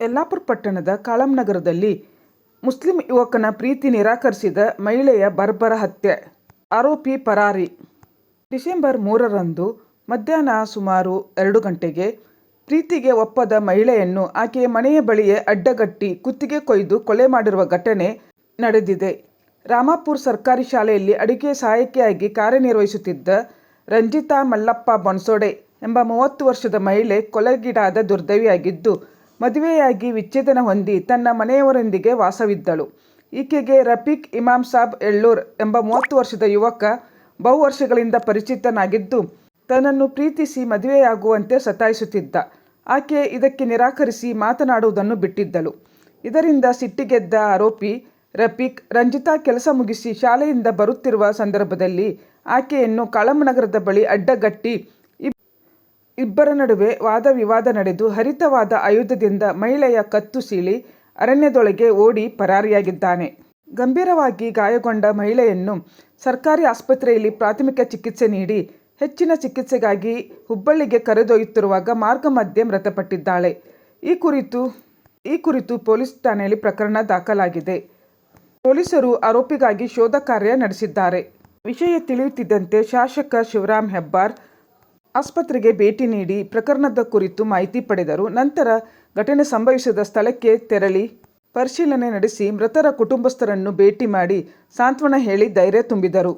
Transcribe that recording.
ಯಲ್ಲಾಪುರ ಪಟ್ಟಣದ ಕಾಳಮ್ಮನಗರದಲ್ಲಿ ಮುಸ್ಲಿಂ ಯುವಕನ ಪ್ರೀತಿ ನಿರಾಕರಿಸಿದ ಮಹಿಳೆಯ ಬರ್ಬರ ಹತ್ಯೆ. ಆರೋಪಿ ಪರಾರಿ. ಡಿಸೆಂಬರ್ 3ರಂದು ಮಧ್ಯಾಹ್ನ ಸುಮಾರು 2 ಗಂಟೆಗೆ ಪ್ರೀತಿಗೆ ಒಪ್ಪದ ಮಹಿಳೆಯನ್ನು ಆಕೆಯ ಮನೆಯ ಬಳಿಯೇ ಅಡ್ಡಗಟ್ಟಿ ಕುತ್ತಿಗೆ ಕೊಯ್ದು ಕೊಲೆ ಮಾಡಿರುವ ಘಟನೆ ನಡೆದಿದೆ. ರಾಮಾಪುರ ಸರ್ಕಾರಿ ಶಾಲೆಯಲ್ಲಿ ಅಡುಗೆ ಸಹಾಯಕಿಯಾಗಿ ಕಾರ್ಯನಿರ್ವಹಿಸುತ್ತಿದ್ದ ರಂಜಿತಾ ಮಲ್ಲಪ್ಪ ಬೊನ್ಸೊಡೆ ಎಂಬ 30 ವರ್ಷದ ಮಹಿಳೆ ಕೊಲೆಗೀಡಾದ ದುರ್ದೈವಿಯಾಗಿದ್ದು, ಮದುವೆಯಾಗಿ ವಿಚ್ಛೇದನ ಹೊಂದಿ ತನ್ನ ಮನೆಯವರೊಂದಿಗೆ ವಾಸವಿದ್ದಳು. ಈಕೆಗೆ ರಫೀಕ್ ಇಮಾಮ್ ಸಾಬ್ ಎಳ್ಳೂರ್ ಎಂಬ 30 ವರ್ಷದ ಯುವಕ ಬಹು ವರ್ಷಗಳಿಂದ ಪರಿಚಿತನಾಗಿದ್ದು, ತನ್ನನ್ನು ಪ್ರೀತಿಸಿ ಮದುವೆಯಾಗುವಂತೆ ಸತಾಯಿಸುತ್ತಿದ್ದ. ಆಕೆ ಇದಕ್ಕೆ ನಿರಾಕರಿಸಿ ಮಾತನಾಡುವುದನ್ನು ಬಿಟ್ಟಿದ್ದಳು. ಇದರಿಂದ ಸಿಟ್ಟಿಗೆದ್ದ ಆರೋಪಿ ರಫೀಕ್, ರಂಜಿತಾ ಕೆಲಸ ಮುಗಿಸಿ ಶಾಲೆಯಿಂದ ಬರುತ್ತಿರುವ ಸಂದರ್ಭದಲ್ಲಿ ಆಕೆಯನ್ನು ಕಾಳಮ್ಮನಗರದ ಬಳಿ ಅಡ್ಡಗಟ್ಟಿ ಇಬ್ಬರ ನಡುವೆ ವಾದ ವಿವಾದ ನಡೆದು ಹರಿತವಾದ ಆಯುಧದಿಂದ ಮಹಿಳೆಯ ಕತ್ತು ಸೀಳಿ ಅರಣ್ಯದೊಳಗೆ ಓಡಿ ಪರಾರಿಯಾಗಿದ್ದಾನೆ. ಗಂಭೀರವಾಗಿ ಗಾಯಗೊಂಡ ಮಹಿಳೆಯನ್ನು ಸರ್ಕಾರಿ ಆಸ್ಪತ್ರೆಯಲ್ಲಿ ಪ್ರಾಥಮಿಕ ಚಿಕಿತ್ಸೆ ನೀಡಿ ಹೆಚ್ಚಿನ ಚಿಕಿತ್ಸೆಗಾಗಿ ಹುಬ್ಬಳ್ಳಿಗೆ ಕರೆದೊಯ್ಯುತ್ತಿರುವಾಗ ಮಾರ್ಗ ಮಧ್ಯೆ ಮೃತಪಟ್ಟಿದ್ದಾಳೆ. ಈ ಕುರಿತು ಪೊಲೀಸ್ ಠಾಣೆಯಲ್ಲಿ ಪ್ರಕರಣ ದಾಖಲಾಗಿದೆ. ಪೊಲೀಸರು ಆರೋಪಿಗಾಗಿ ಶೋಧ ಕಾರ್ಯ ನಡೆಸಿದ್ದಾರೆ. ವಿಷಯ ತಿಳಿಯುತ್ತಿದ್ದಂತೆ ಶಾಸಕ ಶಿವರಾಮ್ ಹೆಬ್ಬಾರ್ ಆಸ್ಪತ್ರೆಗೆ ಭೇಟಿ ನೀಡಿ ಪ್ರಕರಣದ ಕುರಿತು ಮಾಹಿತಿ ಪಡೆದರು. ನಂತರ ಘಟನೆ ಸಂಭವಿಸಿದ ಸ್ಥಳಕ್ಕೆ ತೆರಳಿ ಪರಿಶೀಲನೆ ನಡೆಸಿ ಮೃತರ ಕುಟುಂಬಸ್ಥರನ್ನು ಭೇಟಿ ಮಾಡಿ ಸಾಂತ್ವನ ಹೇಳಿ ಧೈರ್ಯ ತುಂಬಿದರು.